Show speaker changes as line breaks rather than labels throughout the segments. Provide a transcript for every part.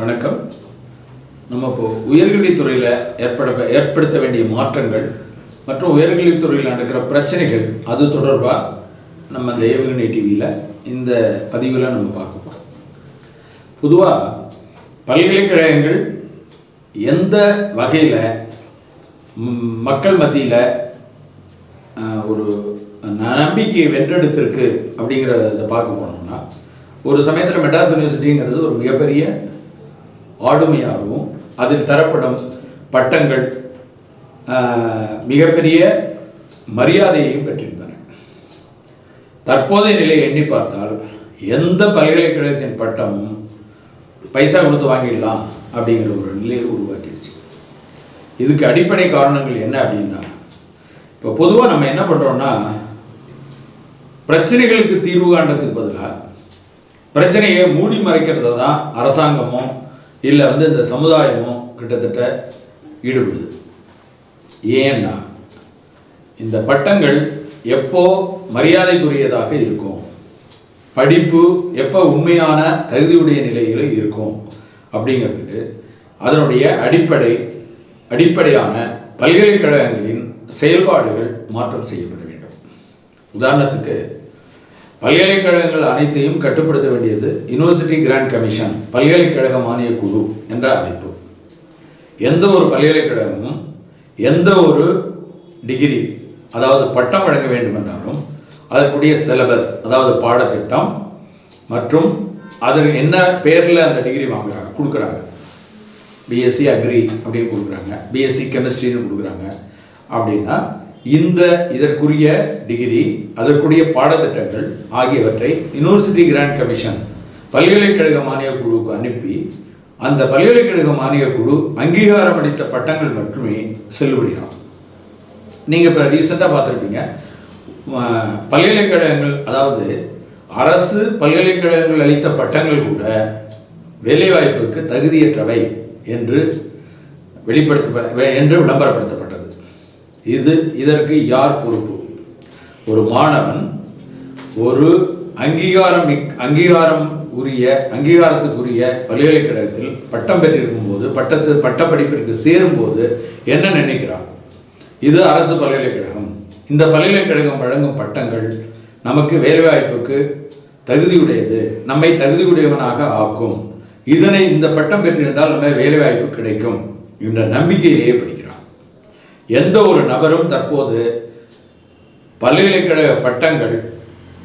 வணக்கம். நம்ம இப்போ உயர்கல்வித்துறையில் ஏற்படுத்த வேண்டிய மாற்றங்கள் மற்றும் உயர்கல்வித்துறையில் நடக்கிற பிரச்சனைகள் அது தொடர்பாக நம்ம இந்த ஏவுகணை டிவியில் இந்த பதிவில் நம்ம பார்க்க போகிறோம். பொதுவாக பல்கலைக்கழகங்கள் எந்த வகையில் மக்கள் மத்தியில் ஒரு நம்பிக்கையை வென்றெடுத்திருக்கு அப்படிங்கிறத பார்க்க போனோம்னா, ஒரு சமயத்தில் மெட்ராஸ் யூனிவர்சிட்டிங்கிறது ஒரு மிகப்பெரிய ஆளுமையாகவும் அதில் தரப்படும் பட்டங்கள் மிகப்பெரிய மரியாதையையும் பெற்றிருந்தன. தற்போதைய நிலையை எண்ணி பார்த்தால் எந்த பல்கலைக்கழகத்தின் பட்டமும் பைசா கொடுத்து வாங்கிடலாம் அப்படிங்கிற ஒரு நிலையை உருவாக்கிடுச்சு. இதுக்கு அடிப்படை காரணங்கள் என்ன அப்படின்னா, இப்போ பொதுவாக நம்ம என்ன பண்ணுறோம்னா, பிரச்சனைகளுக்கு தீர்வு காண்றதுக்கு பதிலாக பிரச்சனையை மூடி மறைக்கிறத தான் அரசாங்கமோ இல்லை இந்த சமுதாயமோ கிட்டத்தட்ட ஈடுபடுது. ஏன்னா இந்த பட்டங்கள் எப்போ மரியாதைக்குரியதாக இருக்கும், படிப்பு எப்போ உண்மையான தகுதியுடைய நிலையில் இருக்கும் அப்படிங்கிறதுக்கு அதனுடைய அடிப்படையான பல்கலைக்கழகங்களின் செயல்பாடுகள் மாற்றம் செய்யப்பட வேண்டும். உதாரணத்துக்கு, பல்கலைக்கழகங்கள் அனைத்தையும் கட்டுப்படுத்த வேண்டியது யூனிவர்சிட்டி கிராண்ட் கமிஷன், பல்கலைக்கழக மானிய குழு என்ற அமைப்பு. எந்த ஒரு பல்கலைக்கழகமும் எந்த ஒரு டிகிரி அதாவது பட்டம் வழங்க வேண்டும் என்றாலும் அதற்குரிய சிலபஸ் அதாவது பாடத்திட்டம் மற்றும் அதற்கு என்ன பேரில் அந்த டிகிரி கொடுக்குறாங்க. பிஎஸ்சி அக்ரி அப்படின்னு கொடுக்குறாங்க, பிஎஸ்சி கெமிஸ்ட்ரின்னு கொடுக்குறாங்க. அப்படின்னா இதற்குரிய டிகிரி, அதற்குரிய பாடத்திட்டங்கள் ஆகியவற்றை யூனிவர்சிட்டி கிராண்ட் கமிஷன் பல்கலைக்கழக மானிய குழுவுக்கு அனுப்பி அந்த பல்கலைக்கழக மானிய குழு அங்கீகாரம் அளித்த பட்டங்கள் மட்டுமே செல்லுபடியாகும். நீங்கள் இப்போ ரீசெண்டாக பார்த்துருப்பீங்க, பல்கலைக்கழகங்கள் அதாவது அரசு பல்கலைக்கழகங்கள் அளித்த பட்டங்கள் கூட வேலைவாய்ப்புக்கு தகுதியற்றவை என்று விளம்பரப்படுத்தப்பட்டது. இதற்கு யார் பொறுப்பு? ஒரு மாணவன் ஒரு அங்கீகாரத்துக்குரிய பல்கலைக்கழகத்தில் பட்டம் பெற்றிருக்கும் போது பட்டப்படிப்பிற்கு சேரும்போது என்ன நினைக்கிறான்? இது அரசு பல்கலைக்கழகம், இந்த பல்கலைக்கழகம் வழங்கும் பட்டங்கள் நமக்கு வேலைவாய்ப்புக்கு தகுதியுடையது, நம்மை தகுதியுடையவனாக ஆக்கும், இந்த பட்டம் பெற்றிருந்தால் நம்ம வேலைவாய்ப்பு கிடைக்கும் என்ற நம்பிக்கையிலேயே படிக்கிறான். எந்த ஒரு நபரும் தற்போது பல்கலைக்கழக பட்டங்கள்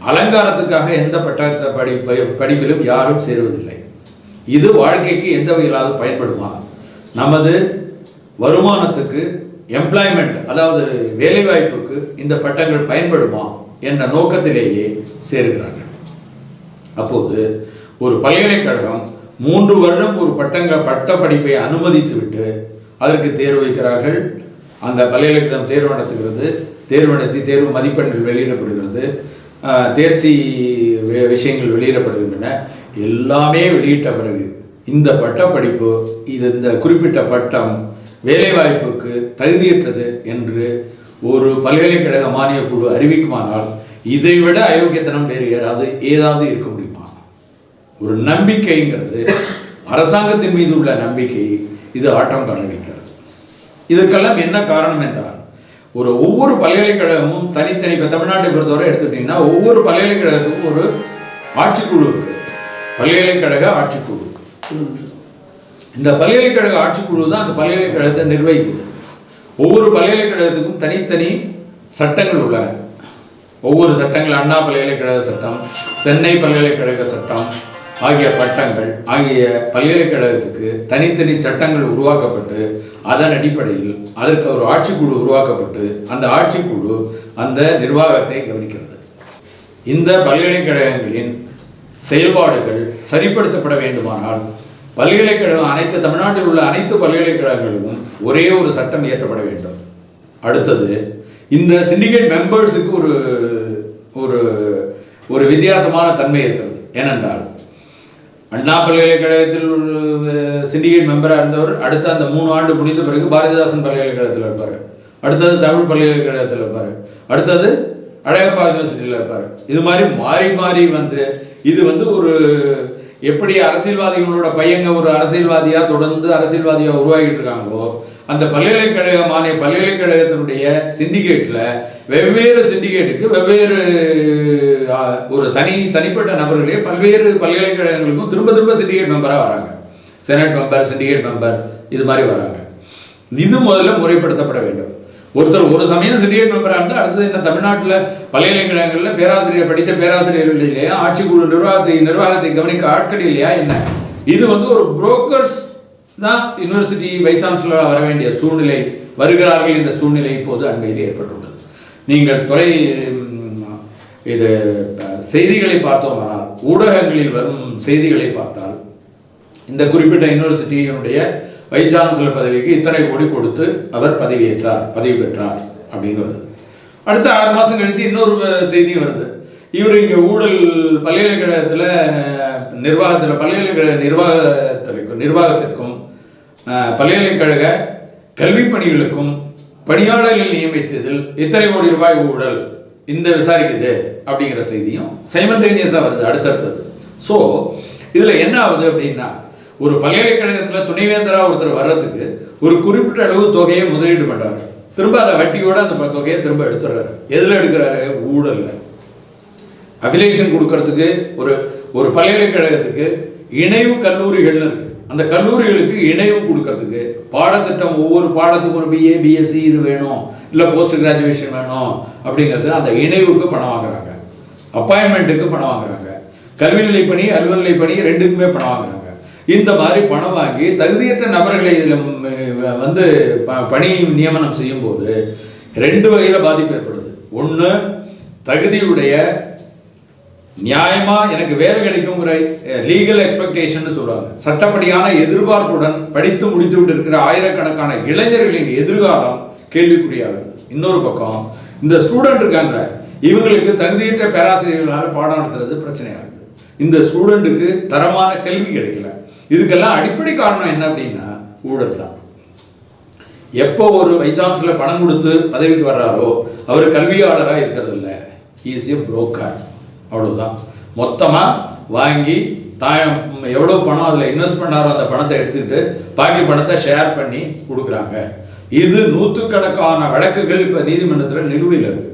அலங்காரத்துக்காக எந்த படிப்பிலும் யாரும் சேருவதில்லை. இது வாழ்க்கைக்கு எந்த வகையிலாவது பயன்படுமா, நமது வருமானத்துக்கு, எம்ப்ளாய்மெண்ட் அதாவது வேலைவாய்ப்புக்கு இந்த பட்டங்கள் பயன்படுமா என்ற நோக்கத்திலேயே சேருகிறார்கள். அப்போது ஒரு பல்கலைக்கழகம் 3 வருடம் ஒரு பட்ட படிப்பை அனுமதித்துவிட்டு அதற்கு தேர்வு வைக்கிறார்கள். அந்த பல்கலைக்கழகம் தேர்வு நடத்துகிறது, தேர்வு மதிப்பெண்கள் வெளியிடப்படுகிறது, தேர்ச்சி விஷயங்கள் வெளியிடப்படுகின்றன. எல்லாமே வெளியிட்ட பிறகு இந்த பட்டப்படிப்பு இந்த குறிப்பிட்ட பட்டம் வேலைவாய்ப்புக்கு தகுதியற்றது என்று ஒரு பல்கலைக்கழக மானிய குழு அறிவிக்குமானால் இதைவிட அயோக்கியத்தனம் வேறு ஏதாவது இருக்க முடியுமா? ஒரு நம்பிக்கைங்கிறது, அரசாங்கத்தின் மீது உள்ள நம்பிக்கை, இது ஆட்டம் காண வைக்கிறது. இதற்கெல்லாம் என்ன காரணம் என்றால், ஒவ்வொரு பல்கலைக்கழகமும் தனித்தனி, இப்போ தமிழ்நாட்டை பொறுத்தவரை எடுத்துக்கிட்டிங்கன்னா ஒவ்வொரு பல்கலைக்கழகத்துக்கும் ஒரு ஆட்சிக்குழு இருக்கு, பல்கலைக்கழக ஆட்சிக்குழு. இந்த பல்கலைக்கழக ஆட்சிக்குழு தான் அந்த பல்கலைக்கழகத்தை நிர்வகிக்குது. ஒவ்வொரு பல்கலைக்கழகத்துக்கும் தனித்தனி சட்டங்கள் உள்ளன. ஒவ்வொரு சட்டங்கள், அண்ணா பல்கலைக்கழக சட்டம், சென்னை பல்கலைக்கழக சட்டம் ஆகிய பல்கலைக்கழகத்துக்கு தனித்தனி சட்டங்கள் உருவாக்கப்பட்டு அதன் அடிப்படையில் அதற்கு ஒரு ஆட்சிக்குழு உருவாக்கப்பட்டு அந்த ஆட்சிக்குழு அந்த நிர்வாகத்தை கவனிக்கிறது. இந்த பல்கலைக்கழகங்களின் செயல்பாடுகள் சரிப்படுத்தப்பட வேண்டுமானால் தமிழ்நாட்டில் உள்ள அனைத்து பல்கலைக்கழகங்களிலும் ஒரே ஒரு சட்டம் இயற்றப்பட வேண்டும். அடுத்தது, இந்த சிண்டிகேட் மெம்பர்ஸுக்கு ஒரு வித்தியாசமான தன்மை இருக்கிறது. ஏனென்றால், அண்ணா பல்கலைக்கழகத்தில் ஒரு சிண்டிகேட் மெம்பராக இருந்தவர் அடுத்த அந்த 3 ஆண்டு முடிந்த பிறகு பாரதிதாசன் பல்கலைக்கழகத்தில் இருப்பார், அடுத்தது தமிழ் பல்கலைக்கழகத்தில் இருப்பார், அடுத்தது அழகப்பா யூனிவர்சிட்டியில் இருப்பார். இது மாதிரி மாறி மாறி இது ஒரு எப்படி அரசியல்வாதிகளோட பையங்க ஒரு அரசியல்வாதியாக தொடர்ந்து அரசியல்வாதியாக உருவாகிட்டு இருக்காங்களோ, அந்த பல்கலைக்கழகத்தினுடைய சிண்டிகேட்டில் வெவ்வேறு சிண்டிகேட்டுக்கு வெவ்வேறு ஒரு தனிப்பட்ட நபர்களே பல்வேறு பல்கலைக்கழகங்களுக்கும் திரும்ப திரும்ப சிண்டிகேட் மெம்பராக வராங்க. செனட் மெம்பர், சிண்டிகேட் மெம்பர், இது மாதிரி வராங்க. இது முதல்ல முறைப்படுத்தப்பட வேண்டும். ஒருத்தர் ஒரு சமயம் சிண்டிகேட் மெம்பராக இருந்தால் அடுத்தது என்ன, தமிழ்நாட்டில் பல்கலைக்கழகங்களில் படித்த பேராசிரியர்கள் இல்லையா, ஆட்சிக்குழு நிர்வாகத்தை கவனிக்க ஆட்கள் இல்லையா என்ன? இது ஒரு புரோக்கர்ஸ் தான் யூனிவர்சிட்டி வைஸ் சான்சலராக வர வேண்டிய சூழ்நிலை வருகிறார்கள் என்ற சூழ்நிலை இப்போது அண்மையில் ஏற்பட்டுள்ளது. நீங்கள் இது செய்திகளை பார்த்தோமானால், ஊடகங்களில் வரும் செய்திகளை பார்த்தால், இந்த குறிப்பிட்ட யூனிவர்சிட்டியினுடைய வைஸ் சான்சலர் பதவிக்கு இத்தனை கோடி கொடுத்து அவர் பதவி பெற்றார் அப்படின்னு வருது. அடுத்த 6 மாதம் கழித்து இன்னொரு செய்தி வருது. இவர் இங்கே ஊழல் பல்கலைக்கழகத்தில் பல்கலைக்கழக நிர்வாகத்திற்கும் பல்கலைக்கழக கல்வி பணிகளுக்கும் பணியாளர்கள் நியமித்ததில் இத்தனை கோடி ரூபாய் ஊழல் இந்த விசாரிக்குது அப்படிங்கிற செய்தியும் சைமல்டேனியஸாக வருது அடுத்தடுத்தது. ஸோ இதில் என்ன ஆகுது அப்படின்னா, ஒரு பல்கலைக்கழகத்தில் துணைவேந்தராக ஒருத்தர் வர்றதுக்கு ஒரு குறிப்பிட்ட அளவு தொகையை முதலீடு பண்ணுறாரு, திரும்ப அதை வட்டியோடு அந்த தொகையை திரும்ப எடுத்துடுறாரு. எதில் எடுக்கிறாரு? ஊழலில். அஃபிலியேஷன் கொடுக்கறதுக்கு ஒரு பல்கலைக்கழகத்துக்கு இணைவு கல்லூரிகள்னு இருக்குது. அந்த கல்லூரிகளுக்கு இணைவு கொடுக்கறதுக்கு பாடத்திட்டம், ஒவ்வொரு பாடத்துக்கு ஒரு BA BSc இது வேணும், இல்லை போஸ்ட் கிராஜுவேஷன் வேணும் அப்படிங்கிறது அந்த இணைவுக்கு பணம் வாங்குறாங்க, அப்பாயின்மெண்ட்டுக்கு பணம் வாங்குறாங்க, கல்வி நிலை பணி அலுவல்நிலை பணி ரெண்டுக்குமே பணம் வாங்குறாங்க. இந்த மாதிரி பணம் வாங்கி தகுதியற்ற நபர்களை இதில் பணி நியமனம் செய்யும்போது 2 வகையில் பாதிப்பு ஏற்படுது. ஒன்று, தகுதியுடைய நியாயமாக எனக்கு வேலை கிடைக்குங்கிற லீகல் எக்ஸ்பெக்டேஷன் சொல்லுவாங்க, சட்டப்படியான எதிர்பார்ப்புடன் படித்து முடித்து விட்டு இருக்கிற ஆயிரக்கணக்கான இளைஞர்களின் எதிர்காலம் கேள்விக்குறியாகுது. இன்னொரு பக்கம் இந்த ஸ்டூடெண்ட் இருக்காங்க, இவங்களுக்கு தகுதியற்ற பேராசிரியர்களால் பாடம் நடத்துறது பிரச்சனையாகுது. இந்த ஸ்டூடெண்ட்டுக்கு தரமான கல்வி கிடைக்கல. இதுக்கெல்லாம் அடிப்படை காரணம் என்ன அப்படின்னா ஊழல் தான். எப்போ ஒரு வைஸ் சான்சலர் பணம் கொடுத்து பதவிக்கு வர்றாரோ அவர் கல்வியாளராக இருக்கிறது இல்லை, இஸ் எ புரோக்கர். அவ்வளோதான். மொத்தமாக வாங்கி எவ்வளோ பணம் அதில் இன்வெஸ்ட் பண்ணாரோ அந்த பணத்தை எடுத்துக்கிட்டு பாக்கி பணத்தை ஷேர் பண்ணி கொடுக்குறாங்க. இது 100கணக்கான வழக்குகள் இப்போ நீதிமன்றத்தில் நிலுவையில் இருக்குது.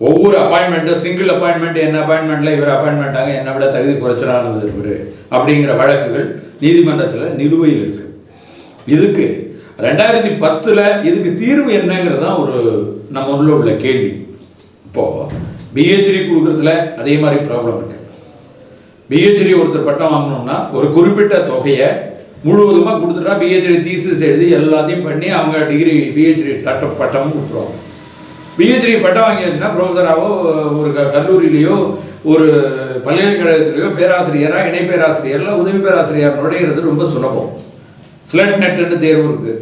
ஒவ்வொரு அப்பாயின்மெண்ட்டும் சிங்கிள் அப்பாயின்மெண்ட், என்ன அப்பாயின்மெண்ட்டில் இவர் அப்பாயின்மெண்ட்டாங்க, என்னை விட தகுதி குறைச்சலானது இவர் அப்படிங்கிற வழக்குகள் நீதிமன்றத்தில் நிலுவையில் இருக்குது. இதுக்கு 2010 இதுக்கு தீர்வு என்னங்கிறது தான் நம்ம உள்ள கேள்வி. இப்போது பிஹெச்டி கொடுக்குறதுல அதே மாதிரி ப்ராப்ளம் இருக்குது. பிஹெச்டி ஒருத்தர் பட்டம் வாங்கணும்னா ஒரு குறிப்பிட்ட தொகையை முழுவதுமாக கொடுத்துட்டா பிஹெச்டி தீசிஸ் எழுதி எல்லாத்தையும் பண்ணி அவங்க பிஹெச்டி பட்டமும் கொடுத்துருவாங்க. பிஹெச்டி பட்டம் வாங்கியாச்சுன்னா ப்ரொஃபஸராகவோ ஒரு கல்லூரியிலையோ ஒரு பல்கலைக்கழகத்திலேயோ பேராசிரியராக, இணை பேராசிரியரில் உதவி பேராசிரியர் நுழையிறது ரொம்ப சுலபம். ஸ்லட் நெட்டுன்னு தேர்வு இருக்குது.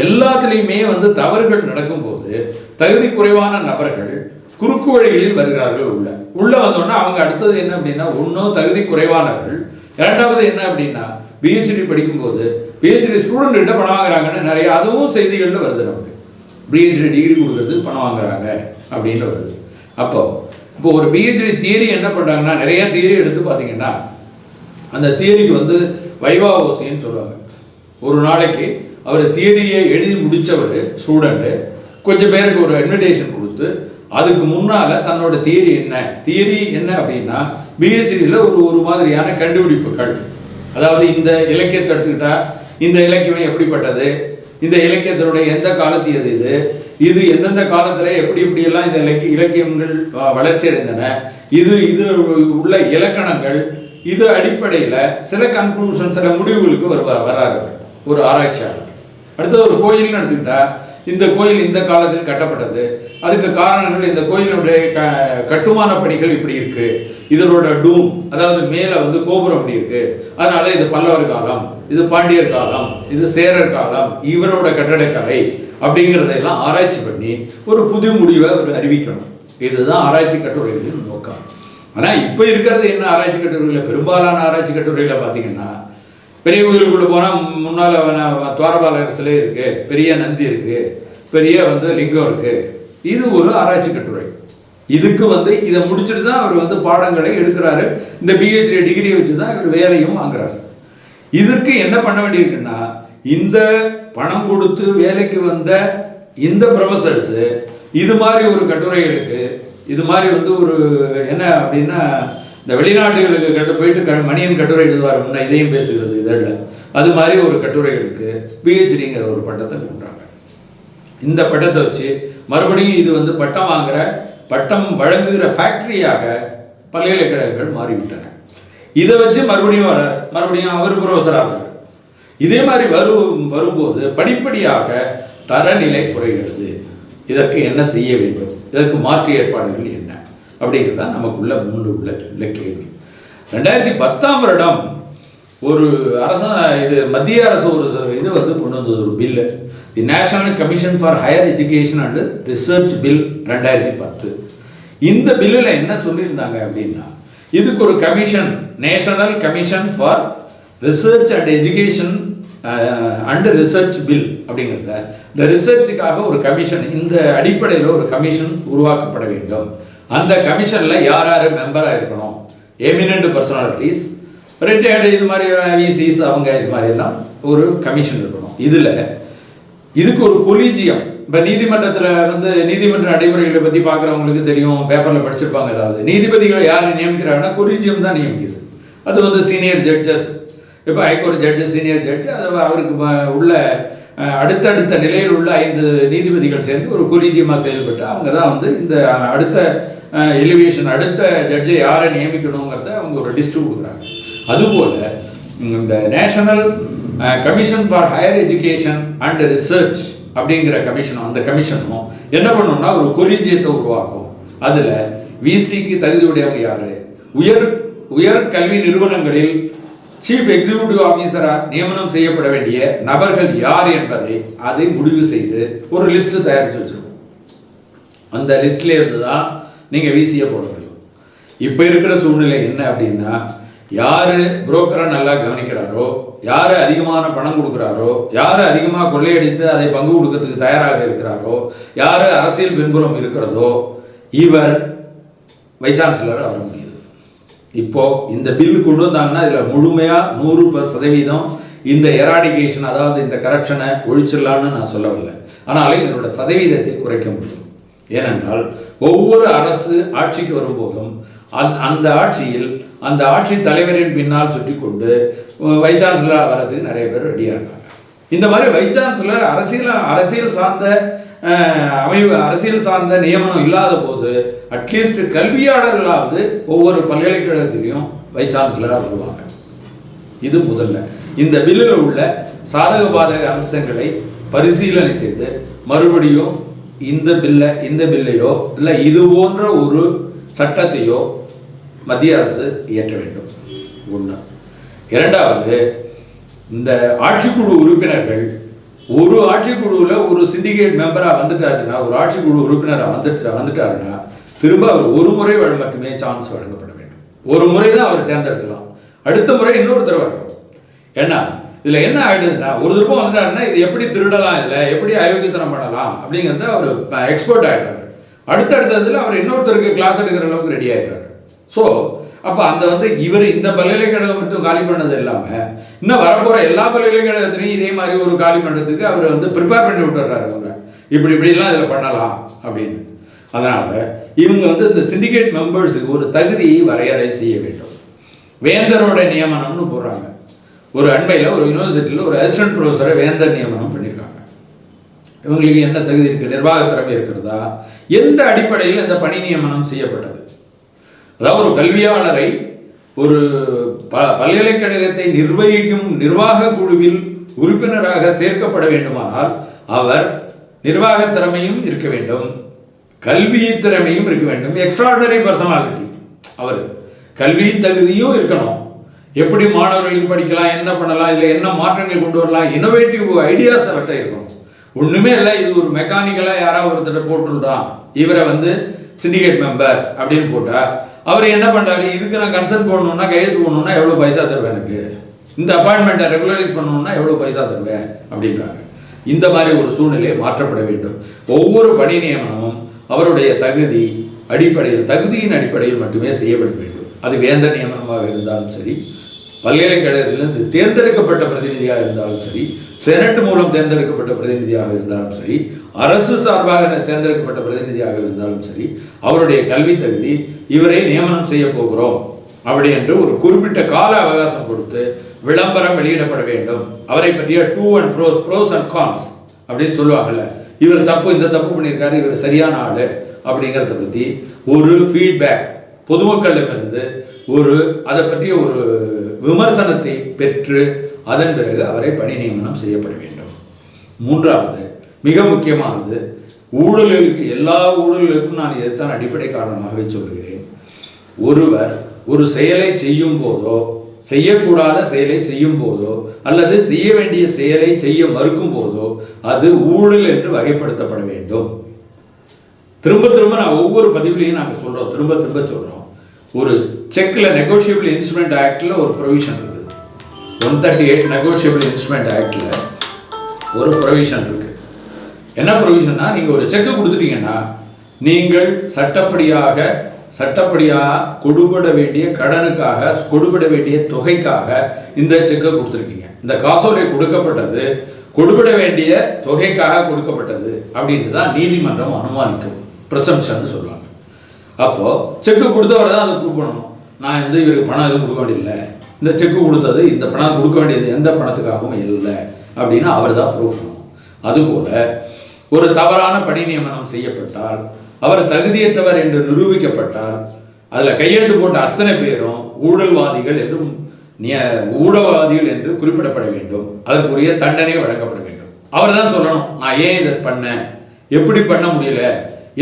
எல்லாத்துலேயுமே தவறுகள் நடக்கும்போது தகுதி குறைவான நபர்கள் குறுக்கு வழிகளில் வருகிறார்கள். உள்ளே வந்தோன்னா அவங்க அடுத்தது என்ன அப்படின்னா, ஒன்றும் தகுதி குறைவானவர்கள், இரண்டாவது என்ன அப்படின்னா பிஹெச்டி படிக்கும்போது பிஹெச்டி ஸ்டூடெண்ட்கிட்ட பணம் வாங்குறாங்கன்னு நிறைய அதுவும் செய்திகளில் வருது. நமக்கு பிஹெச்டி டிகிரி கொடுக்கறதுக்கு பணம் வாங்குறாங்க அப்படின்னு வருது. இப்போ ஒரு பிஹெச்டி தியரி என்ன பண்ணுறாங்கன்னா, நிறைய தியரி எடுத்து பார்த்தீங்கன்னா அந்த தியரிக்கு வைவா ஓசின்னு சொல்லுவாங்க. ஒரு நாளைக்கு அவர் தியரியை எழுதி முடித்தவர் ஸ்டூடெண்ட்டு கொஞ்சம் பேருக்கு ஒரு இன்விடேஷன் கொடுத்து அதுக்கு முன்னால் தன்னோட தியரி என்ன அப்படின்னா பிஹெச்டியில் ஒரு மாதிரியான கண்டுபிடிப்புகள், அதாவது இந்த இலக்கியத்தை எடுத்துக்கிட்டால் இந்த இலக்கியம் எப்படிப்பட்டது, இந்த இலக்கியத்தினுடைய எந்த காலத்தியது, இது எந்தெந்த காலத்தில் எப்படியெல்லாம் இந்த இலக்கியங்கள் வளர்ச்சி அடைந்தன, இதில் உள்ள இலக்கணங்கள், இது அடிப்படையில் சில கன்க்ளூஷன், சில முடிவுகளுக்கு வர்றாரு ஒரு ஆராய்ச்சியாளர். அடுத்தது ஒரு கோயில்னு எடுத்துக்கிட்டால் இந்த கோயில் இந்த காலத்தில் கட்டப்பட்டது, அதுக்கு காரணங்கள், இந்த கோயிலுடைய கட்டுமான பணிகள் இப்படி இருக்குது, இதனோட டூம் அதாவது மேலே கோபுரம் இப்படி இருக்குது, அதனால் இது பல்லவர் காலம், இது பாண்டியர் காலம், இது சேரர் காலம், இவரோட கட்டடக்கலை அப்படிங்கிறதெல்லாம் ஆராய்ச்சி பண்ணி ஒரு புது முடிவை அவர் அறிவிக்கணும். இதுதான் ஆராய்ச்சி கட்டுரைகளின் நோக்கம். ஆனால் இப்போ இருக்கிறது என்ன, ஆராய்ச்சி கட்டுரைகளில் பெரும்பாலான ஆராய்ச்சி கட்டுரைகளில் பார்த்தீங்கன்னா பெரிய கோயிலுக்குள்ளே போனால் முன்னால் துவாரபாலகர் சிலை இருக்குது, பெரிய நந்தி இருக்குது, பெரிய லிங்கம் இருக்குது. இது ஒரு ஆராய்ச்சி கட்டுரை. இதுக்கு இதை முடிச்சுட்டு தான் அவர் பாடங்களை எடுக்கிறாரு. இந்த பிஹெச்டி டிகிரியை வச்சு தான் இவர் வேலையும் வாங்குறாரு. இதற்கு என்ன பண்ண வேண்டியிருக்குன்னா, இந்த பணம் கொடுத்து வேலைக்கு வந்த இந்த ப்ரொஃபஸர்ஸு இது மாதிரி ஒரு கட்டுரைகளுக்கு, இது மாதிரி ஒரு என்ன அப்படின்னா, இந்த வெளிநாட்டுகளுக்கு போயிட்டு மணியன் கட்டுரை எழுதுவார் முன்னா, இதையும் பேசுகிறது இதழில், அது மாதிரி ஒரு கட்டுரைகளுக்கு பிஹெச்டிங்கிற ஒரு பட்டத்தை கொடுக்குறாங்க. இந்த பட்டத்தை வச்சு மறுபடியும் இது பட்டம் வாங்குகிற, பட்டம் வழங்குகிற ஃபேக்ட்ரியாக பல்கலைக்கழகங்கள் மாறிவிட்டன. இதை வச்சு மறுபடியும் வர்றார், மறுபடியும் அவர் ப்ரொஃபஸர் ஆகிறார். இதே மாதிரி வரும்போது படிப்படியாக தரநிலை குறைகிறது. இதற்கு என்ன செய்ய வேண்டும், இதற்கு மாற்று ஏற்பாடுகள் என்ன அப்படிங்கிறது தான் நமக்குள்ள முன்னு உள்ள கேள்வி. 2010ஆம் வருடம் ஒரு மத்திய அரசு ஒரு கொண்டு வந்தது, ஒரு bill, the national commission for higher education and research bill 2010. இந்த பில்லில் என்ன சொல்லியிருந்தாங்க அப்படின்னா, இதுக்கு ஒரு commission, national commission for research and education and research bill அப்படிங்கிறத, இந்த ரிசர்ச்சுக்காக ஒரு கமிஷன், இந்த அடிப்படையில் ஒரு கமிஷன் உருவாக்கப்பட வேண்டும். அந்த கமிஷனில் யார் யார் மெம்பராக இருக்கணும், எமினன்ட் பர்சனாலிட்டிஸ், ரிட்டையர்டு, இது மாதிரி விசிஸ், அவங்க இது மாதிரிலாம் ஒரு கமிஷன் இருக்கணும். இதுக்கு ஒரு கொலீஜியம், இப்போ நீதிமன்றத்தில் நீதிமன்ற நடைமுறைகளை பற்றி பார்க்குறவங்களுக்கு தெரியும், பேப்பரில் படிச்சிருப்பாங்க. ஏதாவது நீதிபதிகளை யார் நியமிக்கிறாங்கன்னா கொலீஜியம் தான் நியமிக்குது. அது சீனியர் ஜட்ஜஸ், இப்போ ஹைகோர்ட் ஜட்ஜு, சீனியர் ஜட்ஜு, அது அவருக்கு உள்ள அடுத்தடுத்த நிலையில் உள்ள 5 நீதிபதிகள் சேர்ந்து ஒரு கொலீஜியமாக செயல்பட்டு அவங்க தான் இந்த அடுத்த எலிவேஷன், அடுத்த ஜட்ஜை யாரை நியமிக்கணுங்கிறத அவங்க ஒரு லிஸ்ட்டு கொடுக்குறாங்க. அதுபோல் இந்த national commission for higher education and research அப்படிங்கிற கமிஷனும், அந்த கமிஷனும் என்ன பண்ணணும்னா ஒரு கொலீஜியத்தை உருவாக்கும். அதில் விசிக்கு தகுதியுடையவங்க யார், உயர் கல்வி நிறுவனங்களில் சீஃப் எக்ஸிக்யூட்டிவ் ஆஃபீஸராக நியமனம் செய்யப்பட வேண்டிய நபர்கள் யார் என்பதை அதை முடிவு செய்து ஒரு லிஸ்ட்டு தயாரித்து வச்சுருக்கோம். அந்த லிஸ்ட்ல இருந்து தான் நீங்கள் விசியை போட முடியும். இப்போ இருக்கிற சூழ்நிலை என்ன அப்படின்னா, யார் புரோக்கரை நல்லா கவனிக்கிறாரோ, யார் அதிகமான பணம் கொடுக்குறாரோ, யார் அதிகமாக கொள்ளையடித்து அதை பங்கு கொடுக்கறதுக்கு தயாராக இருக்கிறாரோ, யார் அரசியல் பின்புலம் இருக்கிறதோ, இவர் வைஸ் சான்சலராக வர முடியுது. இப்போது இந்த பில் கொண்டு வந்தாங்கன்னா இதில் முழுமையாக 100% இந்த எராடிகேஷன், அதாவது இந்த கரப்ஷனை ஒழிச்சிடலான்னு நான் சொல்லவில்லை. ஆனாலும் இதனோட சதவீதத்தை குறைக்க முடியும். ஏனென்றால் ஒவ்வொரு அரசு ஆட்சிக்கு வரும்போதும் அந்த ஆட்சியில் அந்த ஆட்சி தலைவரின் பின்னால் சுற்றி கொண்டு வைஸ் சான்சலராக வர்றதுக்கு நிறைய பேர் ரெடியாக இருக்காங்க. இந்த மாதிரி வைஸ் சான்சலர் அரசியல் சார்ந்த நியமனம் இல்லாத போது அட்லீஸ்ட் கல்வியாளர்களாவது ஒவ்வொரு பல்கலைக்கழகத்திலையும் வைஸ் சான்சலராக வருவாங்க. இது முதல்ல இந்த பில்லில் உள்ள சாதக பாதக அம்சங்களை பரிசீலனை செய்து மறுபடியும் இந்த பில்லையோ இல்லை இது போன்ற ஒரு சட்டத்தையோ மத்திய அரசு இயற்ற வேண்டும். ஒன்று. இரண்டாவது, இந்த ஆட்சிக்குழு உறுப்பினர்கள் ஒரு ஆட்சிக்குழுவில் ஒரு சிண்டிகேட் மெம்பராக வந்துட்டாச்சுன்னா, ஒரு ஆட்சிக்குழு உறுப்பினராக வந்துட்டாருன்னா திரும்ப அவர் ஒரு முறை மட்டுமே சான்ஸ் வழங்கப்பட வேண்டும். ஒரு முறை தான் அவர் தேர்ந்தெடுக்கலாம். அடுத்த முறை இன்னொருத்தர் வரட்டும். ஏன்னா இதில் என்ன ஆகிடுதுன்னா, ஒரு திருப்பம் வந்துட்டாருன்னா இது எப்படி திருடலாம், இதில் எப்படி அயோக்கியத்தனம் பண்ணலாம் அப்படிங்கிறத அவர் எக்ஸ்பர்ட் ஆகிடுறாரு. அடுத்தடுத்ததில் அவர் இன்னொருத்தருக்கு கிளாஸ் எடுக்கிற அளவுக்கு ரெடி ஆகிடுறாரு. ஸோ அப்போ இவர் இந்த பல்கலைக்கழகம் மட்டும் காலி பண்ணது இல்லாமல் இன்னும் வரப்போகிற எல்லா பல்கலைக்கழகத்திலையும் இதே மாதிரி ஒரு காலி பண்ணுறதுக்கு அவர் ப்ரிப்பேர் பண்ணி விட்டுறாரு. அவங்க இப்படிலாம் இதில் பண்ணலாம் அப்படின்னு. அதனால் இவங்க இந்த சிண்டிகேட் மெம்பர்ஸுக்கு ஒரு தகுதியை வரையறை செய்ய வேண்டும். வேந்தரோட நியமனம்னு போடுறாங்க. ஒரு அண்மையில் ஒரு யூனிவர்சிட்டியில் ஒரு அசிஸ்டன்ட் ப்ரொஃபஸரை வேந்தர் நியமனம் பண்ணியிருக்காங்க. இவங்களுக்கு என்ன தகுதி இருக்குது, நிர்வாக திறமை இருக்கிறதா, எந்த அடிப்படையில் இந்த பணி நியமனம் செய்யப்பட்டது? அதாவது ஒரு கல்வியாளரை ஒரு பல்கலைக்கழகத்தை நிர்வகிக்கும் நிர்வாக குழுவில் உறுப்பினராக சேர்க்கப்பட வேண்டுமானால் அவர் நிர்வாக திறமையும் இருக்க வேண்டும், கல்வி திறமையும் இருக்க வேண்டும், எக்ஸ்ட்ராடனரி பர்சனாலிட்டி, அவர் கல்வி தகுதியும் இருக்கணும். எப்படி மாணவர்களுக்கு படிக்கலாம், என்ன பண்ணலாம், இதில் என்ன மாற்றங்கள் கொண்டு வரலாம், இன்னோவேட்டிவ் ஐடியாஸ் அவர்கிட்ட இருக்கணும். ஒன்றுமே இல்லை, இது ஒரு மெக்கானிக்கலாக யாராவது ஒருத்தர் போட்டுடுறான், இவரை சிண்டிகேட் மெம்பர் அப்படின்னு போட்டால் அவர் என்ன பண்ணுறாரு, இதுக்கு நான் கன்சர்ன் போடணுன்னா, கையெழுத்து போடணுன்னா எவ்வளோ பைசா தருவேன், எனக்கு இந்த அப்பாயின்மெண்ட்டை ரெகுலரைஸ் பண்ணணுன்னா எவ்வளோ பைசா தருவேன் அப்படின்றாங்க. இந்த மாதிரி ஒரு சூழ்நிலை மாற்றப்பட வேண்டும். ஒவ்வொரு பணி நியமனமும் அவருடைய தகுதி, அடிப்படையில், தகுதியின் அடிப்படையில் மட்டுமே செய்யப்பட வேண்டும். அது வேந்தர் நியமனமாக இருந்தாலும் சரி, பல்கலைக்கழகத்திலிருந்து தேர்ந்தெடுக்கப்பட்ட பிரதிநிதியாக இருந்தாலும் சரி, செனட் மூலம் தேர்ந்தெடுக்கப்பட்ட பிரதிநிதியாக இருந்தாலும் சரி, அரசு சார்பாக தேர்ந்தெடுக்கப்பட்ட பிரதிநிதியாக இருந்தாலும் சரி, அவருடைய கல்வி தகுதி, இவரை நியமனம் செய்ய போகிறோம் அப்படி என்று ஒரு குறிப்பிட்ட கால அவகாசம் கொடுத்து விளம்பரம் வெளியிடப்பட வேண்டும். அவரை பற்றிய do and pros and cons அப்படின்னு சொல்லுவாங்கல்ல, இவர் தப்பு, இந்த தப்பு பண்ணியிருக்காரு, இவர் சரியான ஆளு அப்படிங்கிறத பற்றி ஒரு ஃபீட்பேக் பொதுமக்களிடமிருந்து அதை பற்றிய ஒரு விமர்சனத்தை பெற்று அதன் பிறகு அவரை பணி நியமனம் செய்யப்பட வேண்டும். மூன்றாவது மிக முக்கியமானது, ஊழல்களுக்கு, எல்லா ஊழல்களுக்கும் நான் இதைத்தான் அடிப்படை காரணமாகவே சொல்கிறேன். ஒருவர் ஒரு செயலை செய்யும் போதோ, செய்யக்கூடாத செயலை செய்யும் போதோ, அல்லது செய்ய வேண்டிய செயலை செய்ய மறுக்கும் போதோ அது ஊழல் என்று வகைப்படுத்தப்பட வேண்டும். திரும்ப திரும்ப நான் ஒவ்வொரு பதிவுலையும் நாங்கள் சொல்கிறோம், திரும்ப திரும்ப சொல்கிறோம். ஒரு செக்கில் நெகோஷியபிள் இன்ஸ்ட்ருமெண்ட் ஆக்டில் ஒரு ப்ரொவிஷன் இருக்குது. 138 நெகோஷியபிள் இன்ஸ்ட்ருமெண்ட் ஆக்டில் ஒரு ப்ரொவிஷன் இருக்குது. என்ன ப்ரொவிஷன்னா, நீங்கள் ஒரு செக்கு கொடுத்துட்டீங்கன்னா நீங்கள் சட்டப்படியாக கொடுபட வேண்டிய கடனுக்காக, கொடுபட வேண்டிய தொகைக்காக இந்த செக்கை கொடுத்துருக்கீங்க. இந்த காசோலை கொடுக்கப்பட்டது கொடுபட வேண்டிய தொகைக்காக கொடுக்கப்பட்டது அப்படின்னு தான் நீதிமன்றம் அனுமானிக்கும். ப்ரெசம்ப்ஷன் சொல்லுவாங்க. அப்போது செக்கு கொடுத்தவர் தான் அதை ப்ரூவ் பண்ணணும். நான் இவருக்கு பணம் எதுவும் கொடுக்க வேண்டியதில்லை, இந்த செக்கு கொடுத்தது, இந்த பணம் கொடுக்க வேண்டியது எந்த பணத்துக்காகவும் இல்லை அப்படின்னு அவர் தான் ப்ரூவ் பண்ணணும். அதுபோல் ஒரு தவறான பணி நியமனம் செய்யப்பட்டால், அவர் தகுதியற்றவர் என்று நிரூபிக்கப்பட்டால், அதில் கையெழுத்து போட்ட அத்தனை பேரும் ஊழல்வாதிகள் என்று குறிப்பிடப்பட வேண்டும். அதற்குரிய தண்டனை வழங்கப்பட வேண்டும். அவர் தான் சொல்லணும், நான் ஏன் இதை பண்ணேன், எப்படி பண்ண முடியல,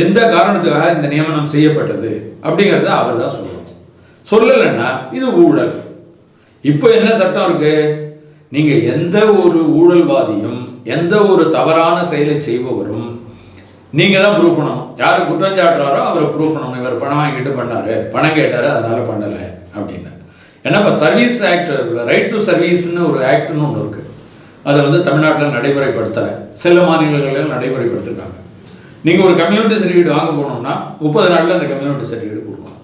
எந்த காரணத்துக்காக இந்த நியமனம் செய்யப்பட்டது அப்படிங்கிறத அவர் தான் சொல்லணும். சொல்லலைன்னா இது ஊழல். இப்போ என்ன சட்டம் இருக்கு? நீங்கள் எந்த ஒரு ஊழல்வாதியும், எந்த ஒரு தவறான செயலை செய்பவரும் நீங்கள் தான் ப்ரூவ் பண்ணணும். யார் குற்றம் சாட்டுறாரோ அவரை ப்ரூவ் பண்ணணும். இவர் பணம் வாங்கிட்டு பண்ணார், பணம் கேட்டார், அதனால் பண்ணலை அப்படின்னு. ஏன்னா இப்போ சர்வீஸ் ஆக்ட், ரைட் டு சர்வீஸ்னு ஒரு ஆக்ட்னு ஒன்று இருக்குது. அதை தமிழ்நாட்டில் நடைமுறைப்படுத்தலை, சில மாநிலங்களில் நடைமுறைப்படுத்திருக்காங்க. நீங்கள் ஒரு கம்யூனிட்டி சர்டிஃபிகேட் வாங்க போனோம்னா 30 நாளில் அந்த கம்யூனிட்டி சர்டிஃபிகேட் கொடுக்கணும்.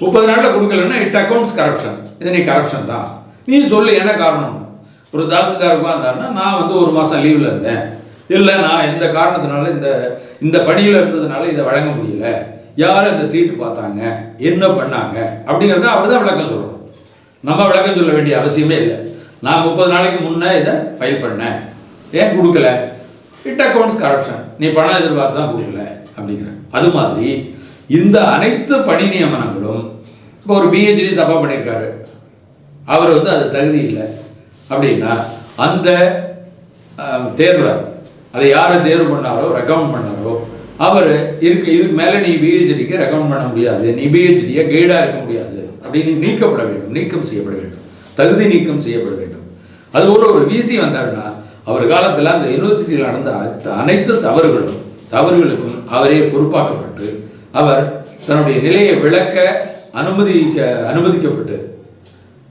30 நாளில் கொடுக்கலன்னா இட் அக்கௌண்ட்ஸ் கரப்ஷன். இது நீ கரப்ஷன் தான், நீ சொல்லு என்ன காரணம்னு. ஒரு தாசில்தார் உட்கார்ந்தாருன்னா, நான் 1 மாதம் லீவில் இருந்தேன், இல்லை நான் எந்த காரணத்தினால இந்த பணியில் இருந்ததுனால இதை வழங்க முடியல, யார் இந்த சீட்டு பார்த்தாங்க, என்ன பண்ணாங்க அப்படிங்கிறத அவர் தான் விளக்கம் சொல்லணும். நம்ம விளக்கம் சொல்ல வேண்டிய அவசியமே இல்லை. நான் 30 நாளைக்கு முன்னே இதை ஃபைல் பண்ணேன், ஏன் கொடுக்கல, இட் அக்கௌண்ட்ஸ் கரப்ஷன், நீ பணம் எதிர்பார்த்து தான் கொடுக்கல அப்படிங்கிற. அது மாதிரி இந்த அனைத்து பணி நியமனங்களும், இப்போ ஒரு பிஹெச்டி தப்பாக பண்ணியிருக்காரு, அவர் அது தகுதி இல்லை அப்படின்னா, அந்த தேர்வர், அதை யார் தேர்வு பண்ணாரோ, ரெக்கமெண்ட் பண்ணாரோ, அவர் இதுக்கு மேலே நீ பிஹெச்டிக்கு ரெக்கமெண்ட் பண்ண முடியாது, நீ பிஹெச்டியை கைடாக இருக்க முடியாது அப்படின்னு நீக்கப்பட வேண்டும், நீக்கம் செய்யப்பட வேண்டும், தகுதி நீக்கம் செய்யப்பட வேண்டும். அதுபோல் ஒரு விசி வந்தாருன்னா, அவர் காலத்தில் அந்த யூனிவர்சிட்டியில் நடந்த அனைத்து தவறுகளுக்கும் அவரே பொறுப்பாக்கப்பட்டு, அவர் தன்னுடைய நிலையை விளக்க அனுமதிக்கப்பட்டு,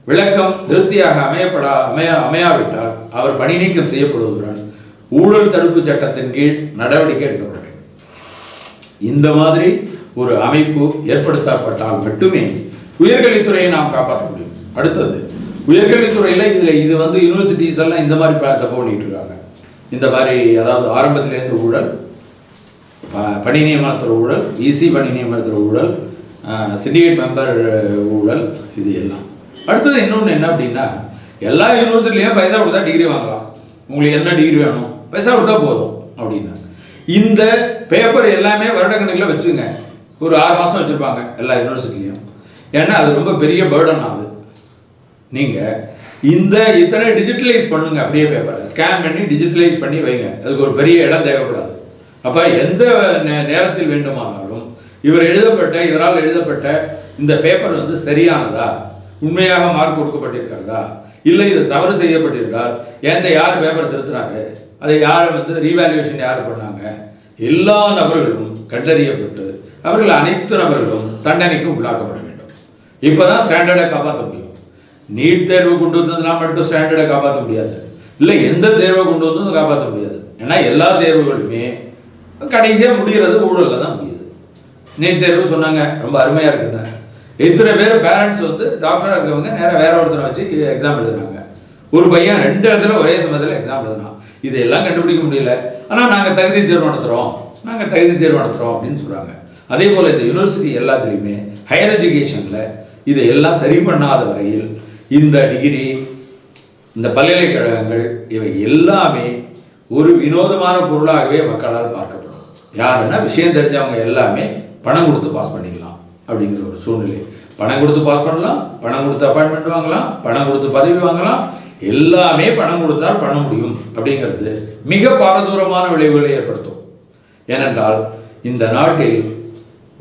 விளக்கம் திருப்தியாக அமையாவிட்டால் அவர் பணி நீக்கம் செய்யப்படுவதுடன் ஊழல் தடுப்பு சட்டத்தின் கீழ் நடவடிக்கை எடுக்கப்பட வேண்டும். இந்த மாதிரி ஒரு அமைப்பு ஏற்படுத்தப்பட்டால் மட்டுமே உயர்கல்வித்துறையை நாம் காப்பாற்ற முடியும். அடுத்தது, உயர்கல்வித்துறையில் இது யூனிவர்சிட்டிஸ் எல்லாம் இந்த மாதிரி தப்பு பண்ணிட்டு இருக்காங்க. இந்த மாதிரி, அதாவது ஆரம்பத்திலேருந்து ஊழல், பணி நியமனத்தில் ஊழல், இசி பணி நியமனத்தில் ஊழல், சிண்டிகேட் மெம்பர் ஊழல், இது எல்லாம். அடுத்தது இன்னொன்று என்ன அப்படின்னா, எல்லா யூனிவர்சிட்டிலையும் பைசா கொடுத்தா டிகிரி வாங்கலாம், உங்களுக்கு என்ன டிகிரி வேணும், பைசா கொடுத்தா போதும் அப்படின்னா. இந்த பேப்பர் எல்லாமே வருடக்கணக்கில் வச்சுங்க, ஒரு 6 மாதம் வச்சுருப்பாங்க எல்லா யூனிவர்சிட்டிலையும். ஏன்னா அது ரொம்ப பெரிய பேர்டன் ஆகுது. நீங்கள் இத்தனை டிஜிட்டலைஸ் பண்ணுங்க, அப்படியே பேப்பரை ஸ்கேன் பண்ணி டிஜிட்டலைஸ் பண்ணி வைங்க, அதுக்கு ஒரு பெரிய இடம் தேவைப்படாது. அப்போ எந்த நேரத்தில் வேண்டுமானாலும் இவரால் எழுதப்பட்ட இந்த பேப்பர் சரியானதா, உண்மையாக மார்க் கொடுக்கப்பட்டிருக்கிறதா, இல்லை இது தவறு செய்யப்பட்டிருந்தால் யார் பேப்பர் திருத்துறாரு, அதை யார் ரீவேல்யூவேஷன் யார் பண்ணாங்க, எல்லா நபர்களும் கண்டறியப்பட்டு அவர்கள் அனைத்து நபர்களும் தண்டனைக்கு உள்ளாக்கப்பட வேண்டும். இப்போ தான் ஸ்டாண்டர்டை காப்பாற்ற முடியும். நீட் தேர்வு கொண்டு வந்ததுனா மட்டும் ஸ்டாண்டர்டை காப்பாற்ற முடியாது, இல்லை எந்த தேர்வை கொண்டு வந்ததும் காப்பாற்ற முடியாது. ஏன்னா எல்லா தேர்வுகளுமே கடைசியாக முடிகிறது ஊழலில் தான் முடியுது. நீட் தேர்வு சொன்னாங்க, ரொம்ப அருமையாக இருக்குன்னு. இத்தனை பேர் பேரண்ட்ஸ் வந்து டாக்டராக இருக்கவங்க நேராக வேற ஒருத்தரை வச்சு எக்ஸாம் எழுதுனாங்க. ஒரு பையன் 2 இடத்துல ஒரே சமயத்தில் எக்ஸாம் எழுதுனான். இதெல்லாம் கண்டுபிடிக்க முடியல. ஆனால் நாங்கள் தகுதி தேர்வு நடத்துகிறோம் அப்படின்னு சொல்கிறாங்க. அதே போல் இந்த யூனிவர்சிட்டி எல்லாத்துலேயுமே ஹையர் எஜுகேஷனில் இதையெல்லாம் சரி பண்ணாத வரையில் இந்த டிகிரி, இந்த பல்கலைக்கழகங்கள் இவை எல்லாமே ஒரு வினோதமான பொருளாகவே மக்களால் பார்க்கப்படும். யாருன்னா விஷயம் தெரிஞ்சவங்க எல்லாமே பணம் கொடுத்து பாஸ் பண்ணிடலாம் அப்படிங்கிற ஒரு சூழ்நிலை. பணம் கொடுத்து பாஸ் பண்ணலாம், பணம் கொடுத்து அப்பாயின்மெண்ட் வாங்கலாம், பணம் கொடுத்து பதவி வாங்கலாம், எல்லாமே பணம் கொடுத்தால் பண்ண முடியும் அப்படிங்கிறது மிக பாரதூரமான விளைவுகளை ஏற்படுத்தும். ஏனென்றால் இந்த நாட்டில்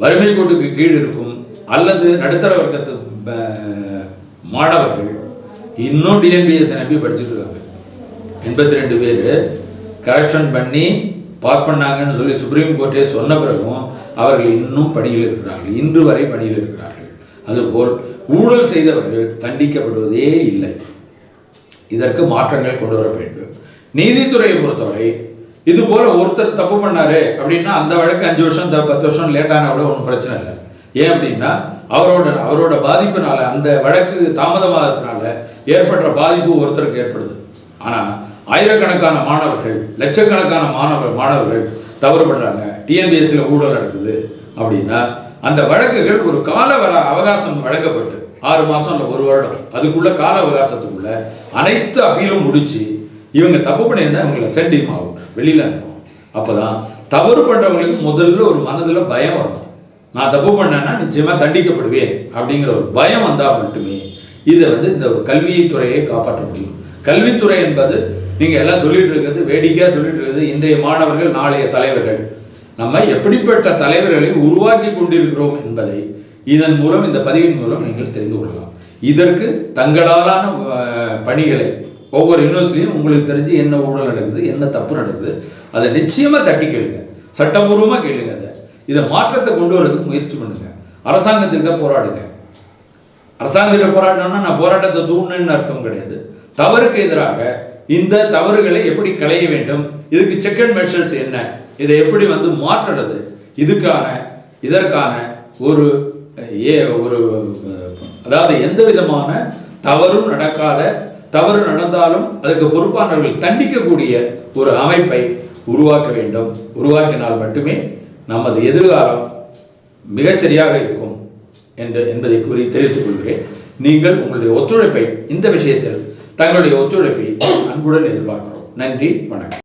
வறுமை கோட்டுக்கு கீழ் இருக்கும் அல்லது நடுத்தர வர்க்கத்து மாணவர்கள் இன்னும் டிஎன்பிஎஸ் நம்பி படிச்சுட்டு இருக்காங்க. 82 பேர் கரெக்ஷன் பண்ணி பாஸ் பண்ணாங்கன்னு சொல்லி சுப்ரீம் கோர்ட்டே சொன்ன பிறகும் அவர்கள் இன்னும் பணியில் இருக்கிறார்கள், இன்று வரை பணியில் இருக்கிறார்கள். அதுபோல் ஊழல் செய்தவர்கள் தண்டிக்கப்படுவதே இல்லை. இதற்கு மாற்றங்கள் கொண்டு வர வேண்டும். நீதித்துறையை பொறுத்தவரை இது போல ஒருத்தர் தப்பு பண்ணாரு அப்படின்னா அந்த வழக்கு 5 வருஷம் 10 வருஷம் லேட்டான கூட ஒன்றும் பிரச்சனை இல்லை. ஏன் அப்படின்னா அவரோட பாதிப்பினால, அந்த வழக்கு தாமதமாகறதுனால ஏற்படுற பாதிப்பு ஒருத்தருக்கு ஏற்படுது. ஆனால் ஆயிரக்கணக்கான மாணவர்கள், லட்சக்கணக்கான மாணவர்கள் தவறு பண்ணுறாங்க, டிஎன்பிஎஸ்சியில் ஊழல் நடக்குது அப்படின்னா அந்த வழக்குகள் ஒரு கால அவகாசம் வழங்கப்பட்டு 6 மாதம் இல்லை 1 வருடம், அதுக்குள்ள கால அவகாசத்துக்குள்ள அனைத்து அப்பீலும் முடிச்சு இவங்க தப்பு பண்ணியிருந்தா இவங்களை சென்டிங் அவுட், வெளியில் அனுப்பணும். அப்போ தான் தவறு பண்ணுறவங்களுக்கு முதல்ல ஒரு மனதில் பயம் வரணும். நான் தப்பு பண்ணேன்னா நிச்சயமாக தண்டிக்கப்படுவேன் அப்படிங்கிற ஒரு பயம் வந்தால் மட்டுமே இதை இந்த கல்வித்துறையை காப்பாற்ற முடியும். கல்வித்துறை என்பது நீங்கள் எல்லாம் சொல்லிட்டு இருக்கிறது, வேடிக்கையாக சொல்லிட்டு இருக்கிறது, இன்றைய மாணவர்கள் நாளைய தலைவர்கள். நம்ம எப்படிப்பட்ட தலைவர்களை உருவாக்கி கொண்டிருக்கிறோம் என்பதை இதன் மூலம், இந்த பதிவின் மூலம் நீங்கள் தெரிந்து கொள்ளலாம். இதற்கு தங்களாலான பணிகளை ஒவ்வொரு யூனிவர்சிட்டியும் உங்களுக்கு தெரிஞ்சு என்ன ஊழல் நடக்குது, என்ன தப்பு நடக்குது, அதை நிச்சயமாக தட்டி கேளுங்க, சட்டபூர்வமாக கேளுங்க. இதை மாற்றத்தை கொண்டு வரதுக்கு முயற்சி பண்ணுங்க. அரசாங்கத்திட்ட போராடுங்க. அரசாங்கத்திட்ட போராடணும்னா நான் போராட்டத்தை தூண்டணும்னு அர்த்தம் கிடையாது. தவறுக்கு எதிராக இந்த தவறுகளை எப்படி களைய வேண்டும், இதுக்கு செக் அண்ட் மெஷர்ஸ் என்ன, இதை எப்படி மாற்றுறது, இதற்கான ஒரு அதாவது எந்த விதமான தவறும் நடக்காத, தவறு நடந்தாலும் அதுக்கு பொறுப்பானவர்கள் தண்டிக்கக்கூடிய ஒரு அமைப்பை உருவாக்க வேண்டும். உருவாக்கினால் மட்டுமே நமது எதிர்காலம் மிகச்சரியாக இருக்கும் என்பதை கூறி தெரிவித்துக் கொள்கிறேன். நீங்கள் உங்களுடைய ஒத்துழைப்பை, இந்த விஷயத்தில் தங்களுடைய ஒத்துழைப்பை அன்புடன் எதிர்பார்க்கிறோம். நன்றி, வணக்கம்.